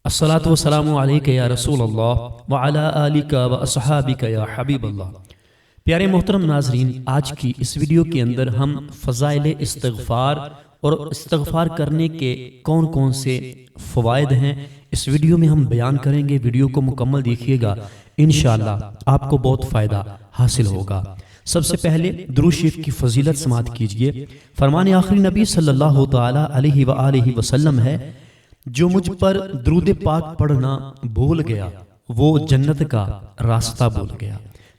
الصلاۃ والسلام علیک یا رسول اللہ وعلی آلک و اصحابک یا حبیب اللہ۔ پیارے محترم ناظرین، آج کی اس ویڈیو کے اندر ہم فضائل استغفار اور استغفار کرنے کے کون کون سے فوائد ہیں اس ویڈیو میں ہم بیان کریں گے۔ ویڈیو کو مکمل دیکھیے گا، انشاءاللہ آپ کو بہت فائدہ حاصل ہوگا۔ سب سے پہلے درود شریف کی فضیلت سماعت کیجئے۔ فرمان آخری نبی صلی اللہ تعالی علیہ وآلہ وسلم ہے، جو مجھ پر درود پاک پڑھنا بھول گیا وہ جنت کا راستہ بھول گیا۔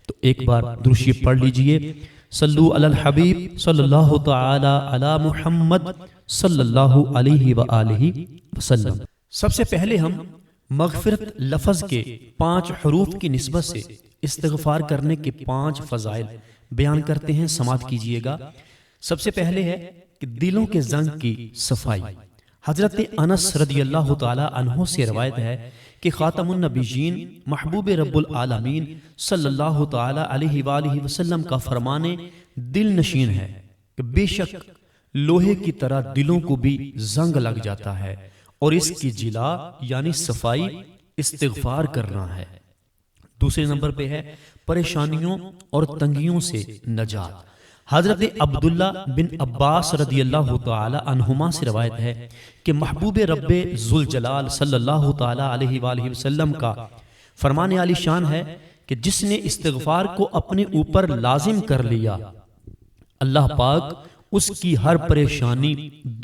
تو ایک بار درود شریف پڑھ لیجئے۔ صلو علی الحبیب صلی اللہ تعالی علی محمد صلی اللہ علیہ وآلہ وسلم۔ سب سے پہلے ہم مغفرت لفظ کے 5 حروف کی نسبت سے استغفار کرنے کے 5 فضائل بیان کرتے ہیں، سماعت کیجئے گا۔ سب سے پہلے ہے کہ دلوں کے زنگ کی صفائی۔ حضرت انس رضی اللہ تعالی عنہ سے روایت ہے کہ خاتم النبیین محبوب رب العالمین صلی اللہ تعالی علیہ وآلہ وسلم کا فرمان دل نشین ہے کہ بے شک لوہے کی طرح دلوں کو بھی زنگ لگ جاتا ہے، اور اس کی جلا یعنی صفائی استغفار کرنا ہے۔ دوسرے نمبر پہ ہے پریشانیوں اور تنگیوں سے نجات۔ حضرت عبداللہ بن عباس رضی اللہ تعالی عنہما سے روایت ہے کہ محبوب رب ذوالجلال صلی اللہ تعالی علیہ وآلہ وسلم کا فرمان عالی شان ہے کہ جس نے استغفار کو اپنے اوپر لازم کر لیا، اللہ پاک اس کی ہر پریشانی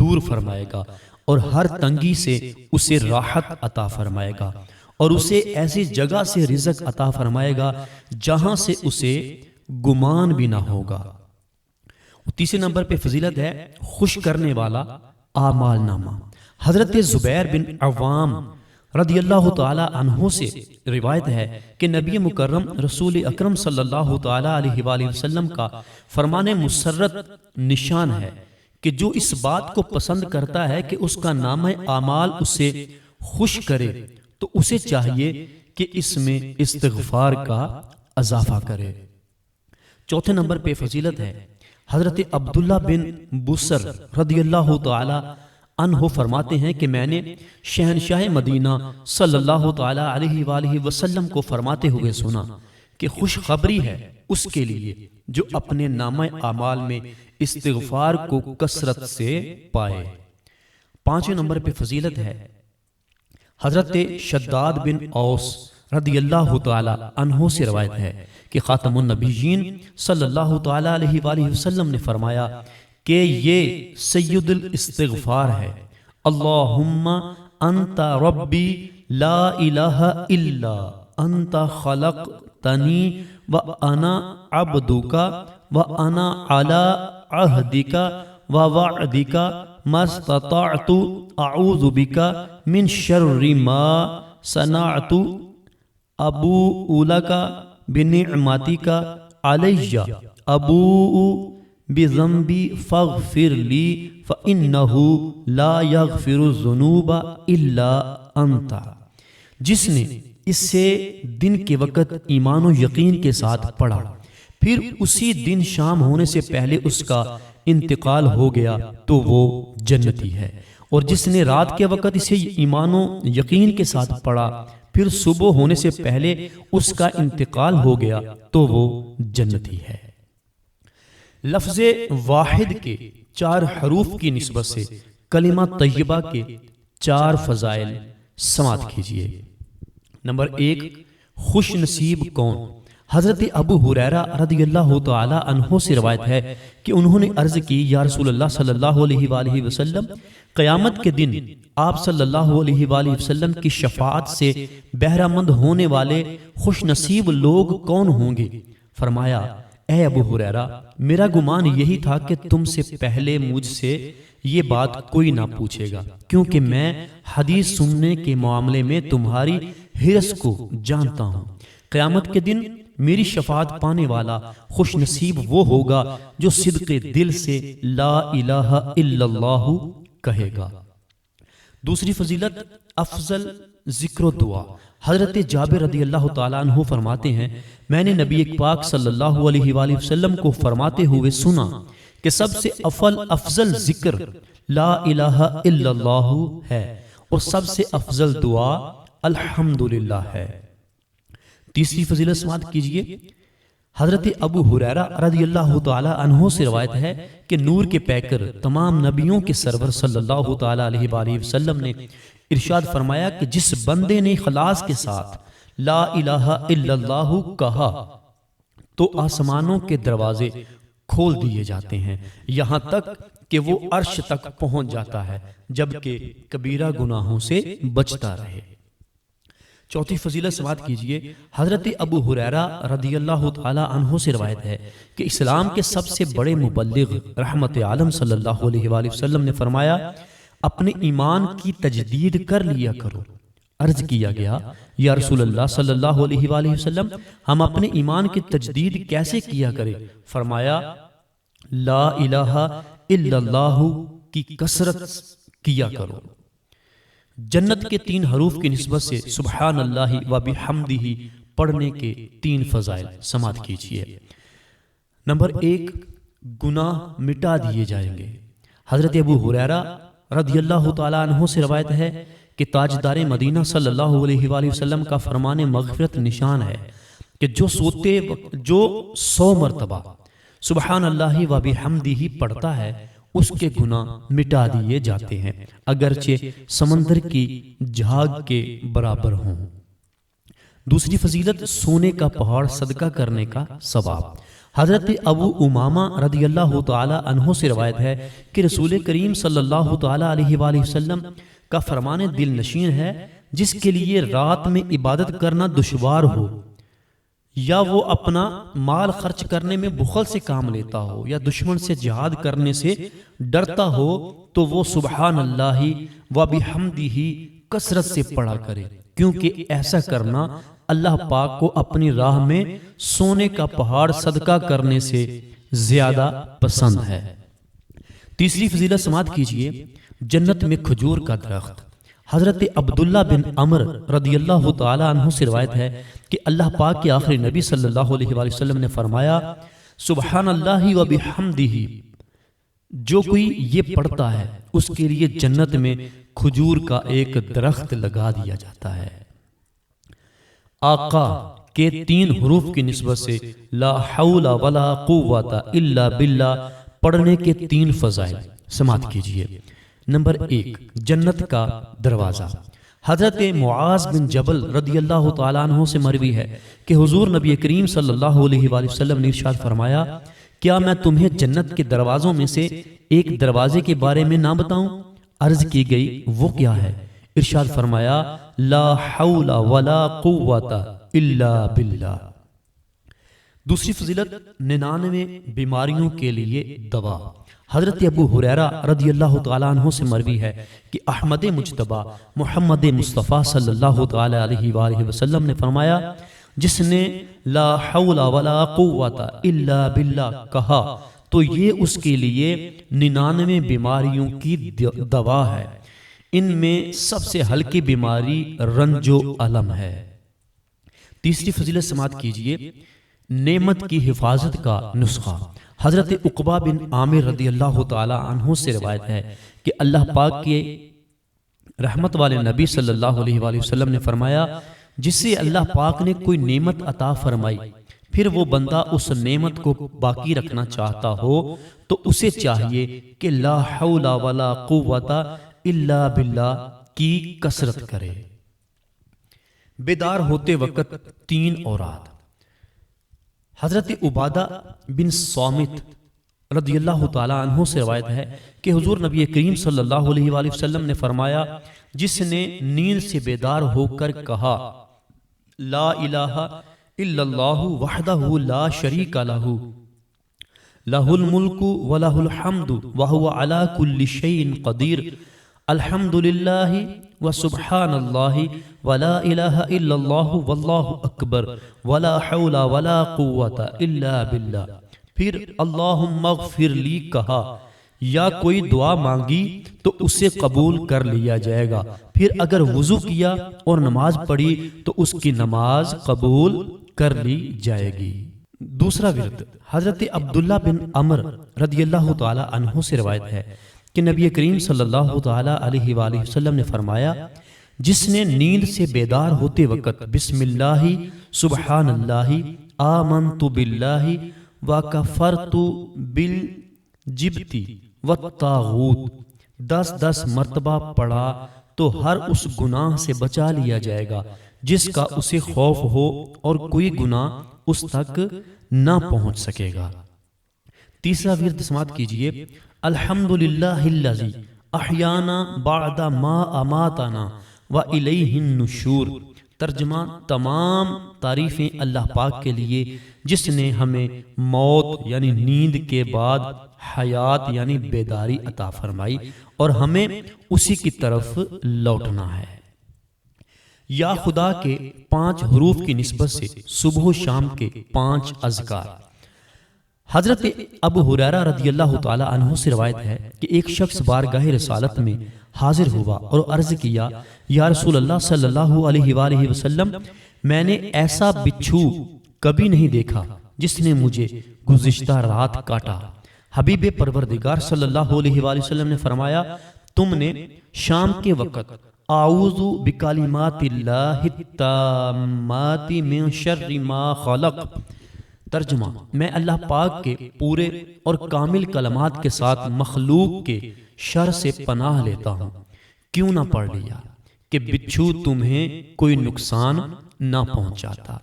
دور فرمائے گا اور ہر تنگی سے اسے راحت عطا فرمائے گا، اور اسے ایسی جگہ سے رزق عطا فرمائے گا جہاں سے اسے گمان بھی نہ ہوگا۔ تیسرے نمبر پہ فضیلت ہے خوش کرنے والا اعمال نامہ۔ حضرت زبیر بن عوام رضی اللہ تعالی عنہ سے روایت ہے کہ نبی مکرم رسول اکرم صلی اللہ تعالی علیہ وآلہ وسلم کا فرمان مسرت نشان ہے کہ جو اس بات کو پسند کرتا ہے کہ اس کا نامہ اعمال اسے خوش کرے تو اسے چاہیے کہ اس میں استغفار کا اضافہ کرے۔ چوتھے نمبر پہ فضیلت ہے حضرت عبداللہ بن بسر رضی اللہ تعالی عنہ فرماتے ہیں کہ میں نے شہنشاہ مدینہ صلی اللہ تعالی علیہ وآلہ وسلم کو فرماتے ہوئے سنا کہ خوشخبری ہے اس کے لیے جو اپنے نامہ اعمال میں استغفار کو کثرت سے پائے۔ پانچویں نمبر پہ فضیلت ہے حضرت شداد بن اوس رضی اللہ تعالی عنہ سے روایت ہے کہ خاتم النبیین صلی اللہ تعالی علیہ وآلہ وسلم نے فرمایا کہ یہ سید الاستغفار ہے، اللہم انت ربی لا الہ الا انت خلقتنی وانا عبدک وانا علی عہدک ووعدک ما استطعت اعوذ بک من شر ما صنعت ابوء لک بنعمتک علی ابوء بذنبی فاغفر لی فإنہ لا یغفر الذنوب الا انت۔ جس نے اس سے دن کے وقت ایمان و یقین کے ساتھ پڑھا، پھر اسی دن شام ہونے سے پہلے اس کا انتقال ہو گیا تو وہ جنتی ہے، اور جس نے رات کے وقت اسے ایمان و یقین کے ساتھ پڑھا پھر صبح ہونے سے پہلے اس کا انتقال ہو گیا تو وہ جنتی ہے۔ لفظ واحد کے 4 حروف کی نسبت سے کلمہ طیبہ کے 4 فضائل سماعت کیجئے۔ نمبر 1، خوش نصیب کون؟ حضرت ابو ہریرہ رضی اللہ تعالی عنہ سے روایت ہے کہ انہوں نے عرض کی، یا رسول اللہ صلی اللہ علیہ وآلہ وسلم، قیامت کے دن آپ صلی اللہ علیہ وآلہ وسلم کی شفاعت سے بہرہ مند ہونے والے خوش نصیب لوگ کون ہوں گے؟ فرمایا، اے ابو ہریرہ، میرا گمان یہی تھا کہ تم سے پہلے مجھ سے یہ بات کوئی نہ پوچھے گا، کیونکہ میں حدیث سننے کے معاملے میں تمہاری حرص کو جانتا ہوں۔ قیامت کے دن میری شفاعت پانے والا خوش نصیب وہ ہوگا جو صدق دل سے لا الہ الا اللہ کہے گا۔ دوسری فضیلت افضل ذکر و دعا۔ حضرت جابر رضی اللہ تعالیٰ عنہ فرماتے ہیں، میں نے نبی پاک صلی اللہ علیہ وآلہ وسلم کو فرماتے ہوئے سنا کہ سب سے افضل ذکر لا الہ الا اللہ ہے، اور سب سے افضل دعا الحمدللہ ہے۔ تیسری فضیلت سماعت کیجئے، حضرت ابو ہریرہ رضی اللہ تعالی عنہ سے روایت ہے کہ نور کے پیکر تمام نبیوں کے سرور صلی اللہ تعالی علیہ وآلہ وسلم نے ارشاد فرمایا کہ جس بندے نے اخلاص کے ساتھ لا الہ الا اللہ کہا تو آسمانوں کے دروازے کھول دیے جاتے ہیں، یہاں تک کہ وہ عرش تک پہنچ جاتا ہے، جبکہ کبیرہ گناہوں سے بچتا رہے۔ چوتھی فضیلت سماعت کیجئے، حضرت ابو ہریرہ رضی اللہ تعالی عنہ سے روایت ہے کہ اسلام کے سب سے بڑے مبلغ رحمت عالم صلی اللہ علیہ وآلہ وسلم نے فرمایا اپنے ایمان کی تجدید کر لیا کرو۔ عرض کیا گیا یا رسول اللہ صلی اللہ علیہ وآلہ وسلم ہم اپنے ایمان کی تجدید کیسے کیا کریں؟ فرمایا لا الہ الا اللہ کی کثرت کیا کرو۔ جنت کے 3 حروف کی نسبت سے سبحان اللہ و بحمدہ پڑھنے کے 3 فضائل سماعت کیجئے۔ نمبر 1، گناہ مٹا دیے جائیں گے۔ حضرت ابو ہریرہ رضی اللہ تعالی عنہ سے روایت ہے کہ تاجدار مدینہ صلی اللہ علیہ وآلہ وسلم کا فرمان مغفرت نشان ہے کہ جو 100 مرتبہ سبحان اللہ و بحمدہ پڑھتا ہے اس کے گناہ مٹا دیے جاتے ہیں، اگرچہ سمندر کی جھاگ کے برابر ہوں۔ دوسری فضیلت سونے کا پہاڑ صدقہ کرنے کا ثواب۔ حضرت ابو امامہ رضی اللہ تعالی عنہ سے روایت ہے کہ رسول کریم صلی اللہ تعالی علیہ وآلہ وسلم کا فرمان دل نشین ہے جس کے لیے رات میں عبادت کرنا دشوار ہو، یا وہ اپنا مال خرچ کرنے میں بخل سے کام لیتا ہو، یا دشمن سے جہاد کرنے سے ڈرتا ہو، تو وہ سبحان اللہ و بحمدہ کثرت سے پڑھا کرے، کیونکہ ایسا کرنا اللہ پاک کو اپنی راہ میں سونے کا پہاڑ صدقہ کرنے سے زیادہ پسند ہے۔ تیسری فضیلت سماعت کیجئے، جنت میں کھجور کا درخت۔ حضرت عبداللہ بن عمر رضی اللہ تعالی عنہ سے روایت ہے کہ اللہ پاک کے آخری نبی صلی اللہ علیہ وآلہ وسلم نے فرمایا سبحان اللہ و بحمدہ، جو کوئی یہ پڑھتا ہے اس کے لیے جنت میں کھجور کا ایک درخت لگا دیا جاتا ہے۔ آقا کے 3 حروف کی نسبت سے لا حول ولا قوت الا باللہ پڑھنے کے 3 فضائل سماعت کیجئے۔ نمبر 1، جنت کا دروازہ۔ حضرت معاذ بن جبل رضی اللہ تعالیٰ عنہ سے مروی ہے کہ حضور نبی کریم صلی اللہ علیہ وآلہ وسلم نے ارشاد فرمایا کیا میں تمہیں جنت کے دروازوں میں سے ایک دروازے کے بارے میں نہ بتاؤں؟ عرض کی گئی وہ کیا ہے؟ ارشاد فرمایا لا حول ولا قوت الا باللہ۔ دوسری فضیلت 99 بیماریوں کے لیے دوا۔ حضرت ابو ہریرہ رضی اللہ تعالیٰ عنہ سے مروی ہے کہ احمد مجتبی محمد مصطفیٰ صلی اللہ تعالی علیہ وآلہ وسلم نے فرمایا جس نے لا حول ولا قوت الا باللہ کہا تو یہ اس کے لیے 99 بیماریوں کی دوا ہے۔ ان میں سب سے ہلکی بیماری رنج و الم ہے۔ تیسری فضیلت سماعت کیجئے، نعمت کی حفاظت کا نسخہ۔ حضرت عقبہ بن عامر رضی اللہ تعالی عنہ سے روایت ہے کہ اللہ پاک کے رحمت والے نبی صلی اللہ علیہ وآلہ وسلم نے فرمایا جس سے اللہ پاک نے کوئی نعمت عطا فرمائی پھر وہ بندہ اس نعمت کو باقی رکھنا چاہتا ہو تو اسے چاہیے کہ لا حول ولا قوت الا باللہ کی کثرت کرے۔ بیدار ہوتے وقت 3 اوراد۔ حضرت عبادہ بن صامت رضی اللہ تعالی عنہ سے روایت ہے کہ حضور نبی کریم صلی اللہ علیہ وآلہ وسلم نے فرمایا جس نے نیند سے بیدار ہو کر کہا لا الہ الا اللہ وحدہ لا شریک لہ لہ الملک ولہ الحمد وہو علی کل شیء قدیر الحمدللہ وسبحان اللہ ولا الہ الا اللہ واللہ اکبر ولا حول ولا قوت الا باللہ، پھر اللہم اغفر لی کہا یا کوئی دعا مانگی تو اسے قبول کر لیا جائے گا، پھر اگر وضو کیا اور نماز پڑھی تو اس کی نماز قبول کر لی جائے گی۔ دوسرا ورد حضرت عبداللہ بن عمر رضی اللہ تعالی عنہ سے روایت ہے کہ نبی کریم صلی اللہ تعالی علیہ وآلہ وسلم نے فرمایا جس نے نیند سے بیدار ہوتے وقت بسم اللہ سبحان اللہ آمنت باللہ وکفرت بالجبت والطاغوت 10 مرتبہ پڑھا تو ہر اس گناہ سے بچا لیا جائے گا جس کا اسے خوف ہو اور کوئی گناہ اس تک نہ پہنچ سکے گا۔ تیسرا ورد سماعت کیجئے، الحمدللہ الذی احیانا بعد ما اماتنا وإلیہ النشور۔ ترجمہ، تمام تعریفیں اللہ پاک کے لیے جس نے ہمیں موت یعنی نیند کے بعد حیات یعنی بیداری عطا فرمائی اور ہمیں اسی کی طرف لوٹنا ہے۔ یا خدا کے 5 حروف کی نسبت سے صبح و شام کے 5 اذکار۔ حضرت ابو ہریرہ رضی اللہ تعالی عنہ سے روایت ہے کہ ایک شخص بارگاہ رسالت میں حاضر ہوا اور عرض کیا، یا رسول اللہ صلی اللہ علیہ وآلہ وسلم، میں نے ایسا بچھو کبھی نہیں دیکھا جس نے مجھے گزشتہ رات کاٹا۔ حبیب پروردگار صلی اللہ علیہ وآلہ وسلم نے فرمایا، تم نے شام کے وقت اعوذ بکلمات اللہ التامات من شر ما خلق۔ ترجمہ، میں اللہ پاک کے پورے اور کامل کلمات کے ساتھ مخلوق کے شر سے پناہ لیتا ہوں۔ کیوں نہ پڑھ لیا کہ بچھو تمہیں کوئی نقصان نہ پہنچاتا۔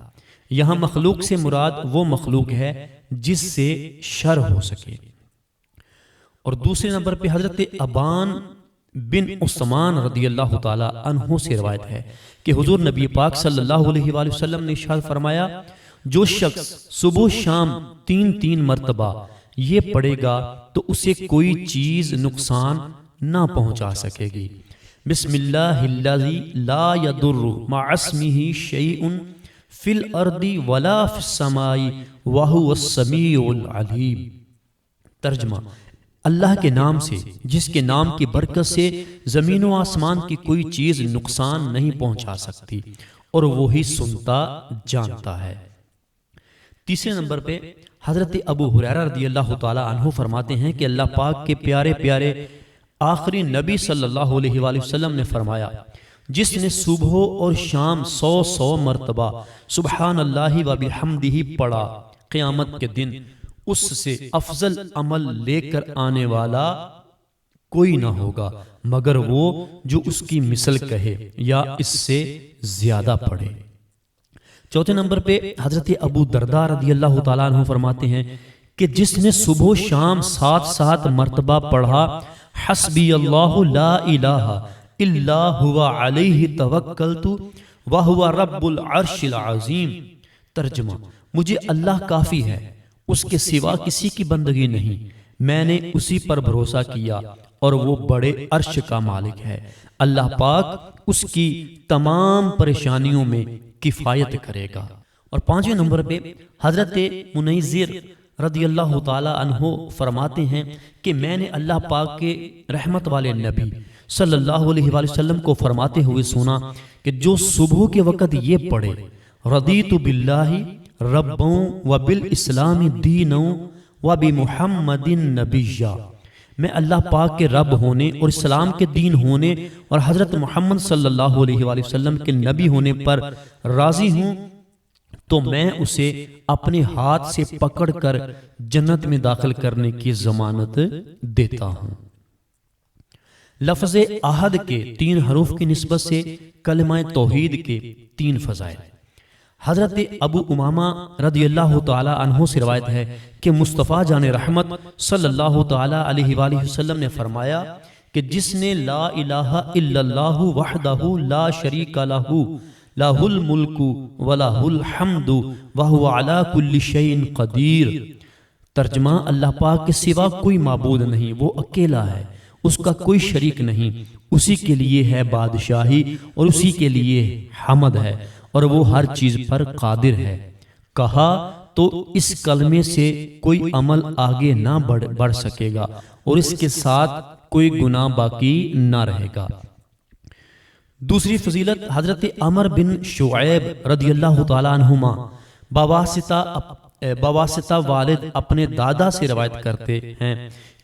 یہاں مخلوق سے مراد وہ مخلوق ہے جس سے شر ہو سکے۔ اور دوسرے نمبر پہ حضرت ابان بن عثمان رضی اللہ تعالی عنہ سے روایت ہے کہ حضور نبی پاک صلی اللہ علیہ وآلہ وسلم نے ارشاد فرمایا، جو شخص صبح و شام 3 مرتبہ یہ پڑھے گا تو اسے کوئی چیز نقصان نہ پہنچا سکے گی۔ بسم اللہ الذی لا یضر مع اسمہ شیء فی الارض ولا فی السماء وہو السمیع العلیم۔ ترجمہ، اللہ کے نام سے جس کے نام کی برکت سے زمین و آسمان کی کوئی چیز نقصان نہیں پہنچا سکتی اور وہی سنتا جانتا ہے۔ تیسرے نمبر پہ حضرت ابو ہریرہ رضی اللہ تعالی عنہ فرماتے ہیں کہ اللہ پاک کے پیارے پیارے آخری نبی صلی اللہ علیہ وآلہ وسلم نے فرمایا، جس نے صبح اور شام 100 مرتبہ سبحان اللہ و بحمدہ پڑھا، قیامت کے دن اس سے افضل عمل لے کر آنے والا کوئی نہ ہوگا مگر وہ جو اس کی مثل کہے یا اس سے زیادہ پڑھے۔ چوتھے نمبر پہ حضرت ابو درداء رضی اللہ تعالیٰ عنہ فرماتے ہیں کہ جس نے صبح و شام 7 مرتبہ پڑھا، حسبی اللہ لا الہ الا ہوا علیہ توکلت وہو رب العرش العظیم۔ ترجمہ، مجھے اللہ کافی ہے، اس کے سوا کسی کی بندگی نہیں، میں نے اسی پر بھروسہ کیا اور وہ بڑے عرش کا مالک ہے۔ اللہ پاک اس کی تمام پریشانیوں میں کفایت کرے گا۔ اور 5ویں نمبر پہ حضرت منیذر رضی اللہ تعالی عنہ فرماتے ہیں کہ میں نے اللہ پاک کے رحمت والے نبی صلی اللہ علیہ وآلہ وسلم کو فرماتے ہوئے سنا کہ جو صبح کے وقت یہ پڑھے، رضیت باللہ ربوں وبالاسلام دینوں وبمحمد نبیّا، میں اللہ پاک کے رب ہونے اور اسلام کے دین ہونے اور حضرت محمد صلی اللہ علیہ وآلہ وسلم کے نبی ہونے پر راضی ہوں، تو میں اسے اپنے ہاتھ سے پکڑ کر جنت میں داخل کرنے کی ضمانت دیتا ہوں۔ لفظ احد کے 3 حروف کی نسبت سے کلمہ توحید کے 3 فضائل۔ حضرت ابو امامہ رضی اللہ تعالی عنہ سے روایت ہے کہ مصطفیٰ جان رحمت صلی اللہ تعالی علیہ وآلہ وسلم نے فرمایا کہ جس نے لا الہ الا اللہ وحدہ لا شریک لہ لہ الملک ولہ الحمد وہو علی کل شیء قدیر۔ ترجمہ، اللہ پاک کے سوا کوئی معبود نہیں، وہ اکیلا ہے، اس کا کوئی شریک نہیں، اسی کے لیے ہے بادشاہی اور اسی کے لیے حمد ہے اور وہ ہر چیز پر قادر ہے۔ کہا تو اس کلمے سے کوئی عمل آگے نہ بڑھ سکے گا اور اس کے ساتھ کوئی گناہ باقی نہ رہے گا۔ دوسری فضیلت، حضرت عمر بن شعیب رضی اللہ تعالیٰ عنہما بواسطہ والد اپنے دادا سے روایت کرتے ہیں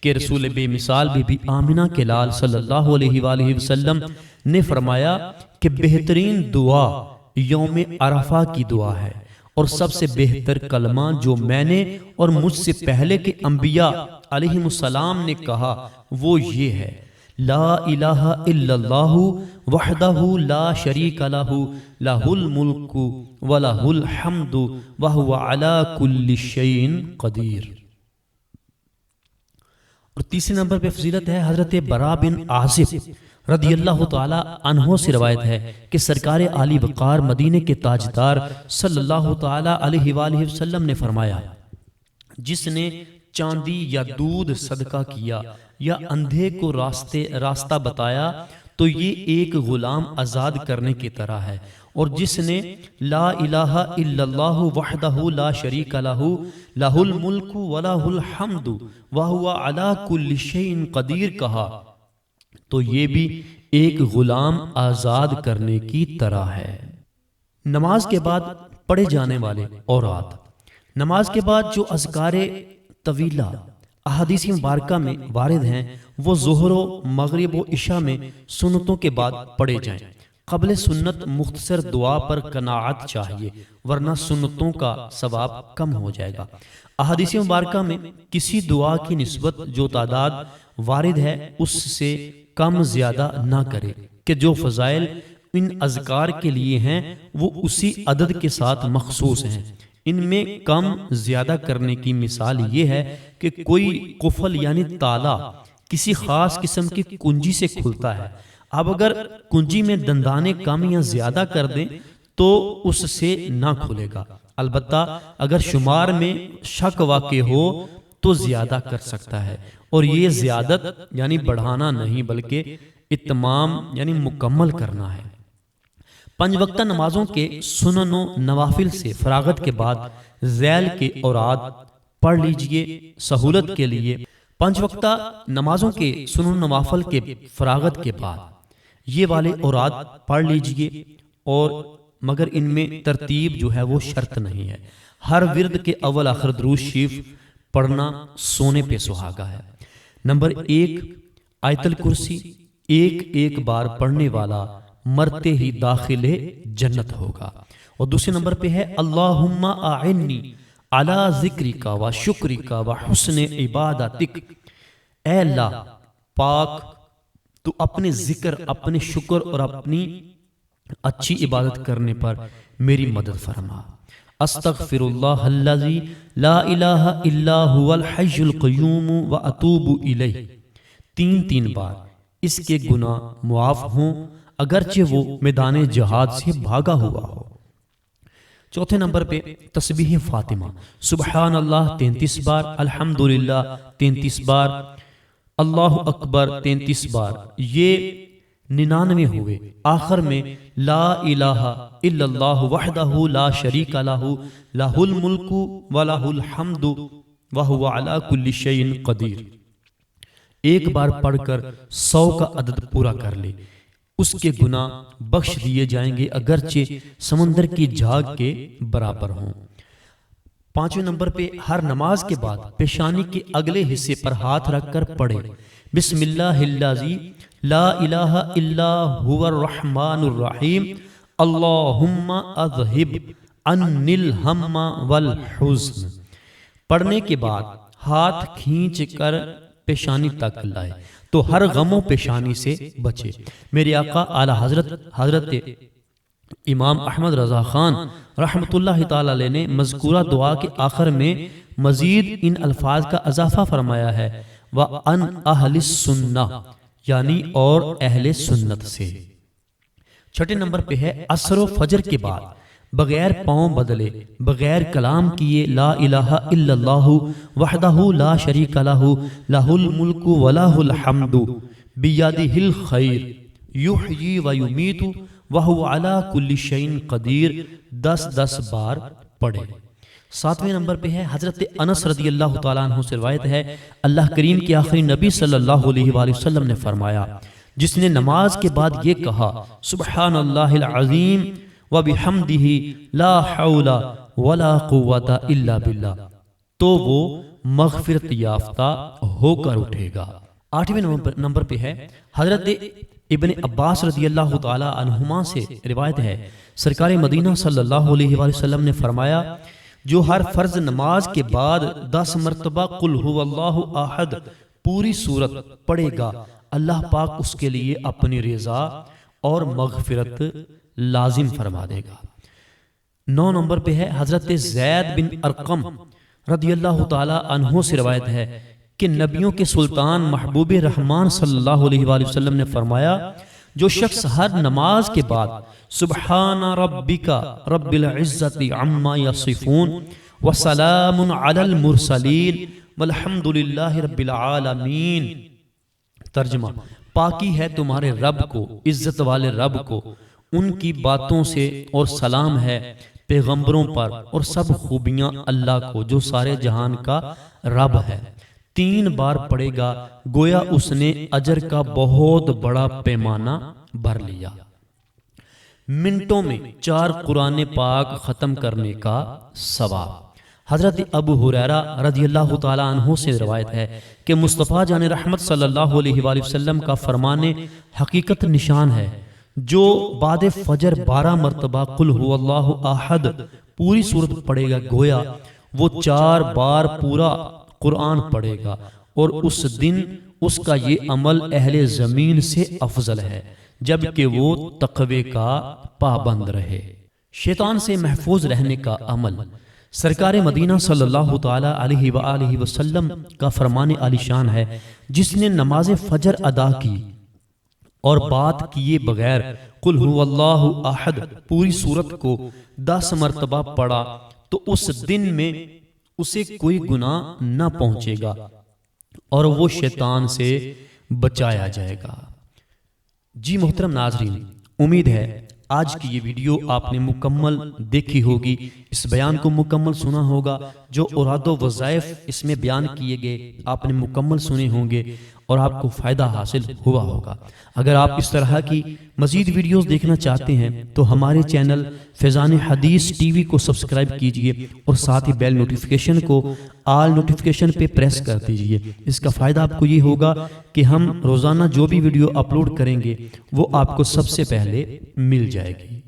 کہ رسول بے مثال بی بی آمنہ کے لال صلی اللہ علیہ وآلہ وسلم نے فرمایا کہ بہترین دعا یوم عرفہ کی دعا ہے، اور سب سے بہتر کلمہ جو میں نے اور مجھ سے پہلے کے انبیاء علیہ السلام نے کہا وہ یہ ہے، لا الہ الا اللہ وحدہ لا شریک لہ لہ الملک ولہ الحمد وہو علی کل شیء قدیر۔ اور تیسرے نمبر پہ فضیلت ہے حضرت براء بن عازب رضی اللہ تعالی عنہ سے روایت ہے کہ سرکار عالی وقار مدینے کے تاجدار صلی اللہ تعالی علیہ وآلہ وسلم نے فرمایا، جس نے چاندی یا دودھ صدقہ کیا یا اندھے کو راستہ بتایا تو یہ ایک غلام آزاد کرنے کی طرح ہے، اور جس نے لا الہ الا اللہ وحدہ لا شریک لہ لہ الملک ولہ الحمد وہو علی کل شیء قدیر کہا تو یہ بھی ایک غلام آزاد کرنے کی طرح ہے۔ نماز کے بعد پڑھے جانے والے اوراد۔ نماز کے بعد جو اذکار طویلہ احادیث مبارکہ میں وارد ہیں وہ ظہر و مغرب و عشاء میں سنتوں کے بعد پڑھے جائیں۔ قبل سنت مختصر دعا پر قناعت چاہیے، ورنہ سنتوں کا ثواب کم ہو جائے گا۔ احادیث مبارکہ میں کسی دعا کی نسبت جو تعداد وارد ہے اس سے کم زیادہ نہ کرے، کہ جو فضائل ان اذکار کے لیے ہیں وہ اسی عدد کے ساتھ مخصوص ہیں۔ ان میں کم زیادہ کرنے کی مثال یہ ہے کہ کوئی قفل یعنی تالا کسی خاص قسم کی کنجی سے کھلتا ہے، اب اگر کنجی میں دندانے کم یا زیادہ کر دیں تو اس سے نہ کھلے گا، البتہ اگر شمار میں شک واقع ہو تو زیادہ کر سکتا ہے، اور یہ زیادت یعنی بڑھانا نہیں بلکہ اتمام یعنی مکمل کرنا ہے۔ 5 وقتہ نمازوں کے سنن و نوافل سے فراغت کے بعد ذیل کے اوراد پڑھ لیجئے سہولت کے لیے۔ 5 وقتہ نمازوں کے سنن و نوافل کے فراغت کے بعد یہ والے اوراد پڑھ لیجئے، اور مگر ان میں ترتیب جو ہے وہ شرط نہیں ہے۔ ہر ورد کے اول آخر درود شریف پڑھنا سونے پہ سہاگا ہے۔ نمبر 1 آیت الکرسی ایک بار پڑھنے والا مرتے ہی داخل جنت ہوگا، اور دوسرے نمبر پہ ہے اللہم اعنی علی ذکرک و شکرک و حسن عبادتک، اے اللہ پاک تو اپنے ذکر، اپنے شکر اور اپنی اچھی عبادت کرنے پر میری مدد فرما۔ استغفر اللہ الذی لا الہ الا هو الحی القیوم واتوب الیہ، 3 بار اس کے گناہ معاف ہوں اگرچہ وہ میدان جہاد سے بھاگا ہوا ہو۔ چوتھے نمبر پہ تسبیح فاطمہ، سبحان اللہ 33 بار، الحمدللہ 33 بار، اللہ اکبر 33 بار، یہ 99 ہوئے۔ آخر میں لا الہ الا اللہ وحدہ لا شریک لہ لہ الملک ولہ الحمد وہو علی کل شیء قدیر، ایک بار پڑھ کر 100 کا عدد پورا کر لے، اس کے گناہ بخش دیے جائیں گے اگرچہ سمندر کی جھاگ کے برابر ہوں۔ 5ویں نمبر پہ ہر نماز کے بعد پیشانی کے اگلے حصے پر ہاتھ رکھ کر پڑھے بسم اللہ الذی لا الہ الا هو الرحمن الرحیم اللہم اذہب عنی الہم والحزن، پڑھنے کے بعد ہاتھ کھینچ کر پیشانی تک لائے تو ہر غم و پیشانی سے بچے۔ میرے آقا اعلی حضرت امام احمد رضا خان رحمت اللہ تعالی علیہ نے مذکورہ دعا کے آخر میں مزید ان الفاظ کا اضافہ فرمایا ہے وَأَنْ أَهْلِ السُّنَّةِ، یعنی اور اہل سنت سے۔ 6 نمبر پہ ہے عصر و فجر کے بعد بغیر پاؤں بدلے، بغیر کلام کیے لا الہ الا اللہ وحدہ لا شریک لہ لہ الملک ولہ الحمد بیدہ الخیر یحیی و یمیت وہو علی کل شیء قدیر، 10 بار پڑھے۔ 7ویں نمبر پہ ہے حضرت انس رضی اللہ تعالیٰ عنہ سے روایت ہے اللہ کریم کے آخری نبی صلی اللہ علیہ وآلہ وسلم نے فرمایا جس نے نماز کے بعد یہ کہا سبحان اللہ العظیم وبحمدہ لا حول ولا قوة الا باللہ، تو وہ مغفرت یافتہ ہو کر اٹھے گا۔ 8ویں نمبر پہ ہے حضرت ابن عباس رضی اللہ تعالی عنہما سے روایت ہے، سرکار مدینہ صلی اللہ علیہ وآلہ وسلم نے فرمایا، جو ہر فرض نماز کے بعد 10 مرتبہ قل هو اللہ احد پوری سورت پڑھے گا، اللہ پاک اس کے لیے اپنی رضا اور مغفرت لازم فرما دے گا۔ 9 نمبر پہ ہے حضرت زید بن ارقم رضی اللہ تعالی عنہ سے روایت ہے کہ نبیوں کے سلطان محبوب رحمان صلی اللہ علیہ وآلہ وسلم نے فرمایا، جو شخص ہر نماز کے بعد سبحان ربک رب العزت عما یصفون وسلام علی المرسلین والحمد للہ رب العالمین، ترجمہ، پاکی ہے تمہارے رب کو، عزت والے رب کو، ان کی باتوں سے، اور سلام ہے پیغمبروں پر، اور سب خوبیاں اللہ کو جو سارے جہان کا رب ہے۔ 3 بار پڑھے گا، گویا اس نے اجر کا بہت بڑا پیمانہ بھر لیا۔ منٹوں میں 4 قرآن پاک ختم کرنے کا ثواب۔ حضرت ابو ہریرہ رضی اللہ تعالی عنہ سے روایت ہے کہ مصطفیٰ جان رحمت صلی اللہ علیہ وآلہ وسلم کا فرمان حقیقت نشان ہے، جو بعد فجر 12 مرتبہ قل هو اللہ احد پوری سورت پڑھے گا، گویا وہ 4 بار پورا قرآن پڑھے گا، اور اس دن اس کا یہ عمل اہل زمین سے افضل ہے، جبکہ وہ تقوی کا پابند رہے۔ شیطان سے محفوظ رہنے کا عمل۔ سرکار مدینہ صلی اللہ تعالی علیہ وآلہ وسلم کا فرمان عالی شان ہے، جس نے نماز فجر ادا کی اور بات کیے بغیر قل هو اللہ احد پوری سورت کو 10 مرتبہ پڑھا تو اس دن میں اسے کوئی گناہ نہ پہنچے گا اور وہ شیطان سے بچایا جائے گا۔ جی محترم ناظرین، امید ہے آج کی یہ ویڈیو آپ نے مکمل دیکھی ہوگی، اس بیان کو مکمل سنا ہوگا، جو اوراد و وظائف اس میں بیان کیے گئے آپ نے مکمل سنے ہوں گے اور آپ کو فائدہ حاصل ہوا ہوگا۔ اگر آپ اس طرح کی مزید ویڈیوز دیکھنا چاہتے ہیں تو ہمارے چینل فیضان حدیث ٹی وی کو سبسکرائب کیجئے اور ساتھ ہی بیل نوٹیفیکیشن کو آل نوٹیفیکیشن پہ پریس کر دیجئے۔ اس کا فائدہ آپ کو یہ ہوگا کہ ہم روزانہ جو بھی ویڈیو اپلوڈ کریں گے وہ آپ کو سب سے پہلے مل جائے گی۔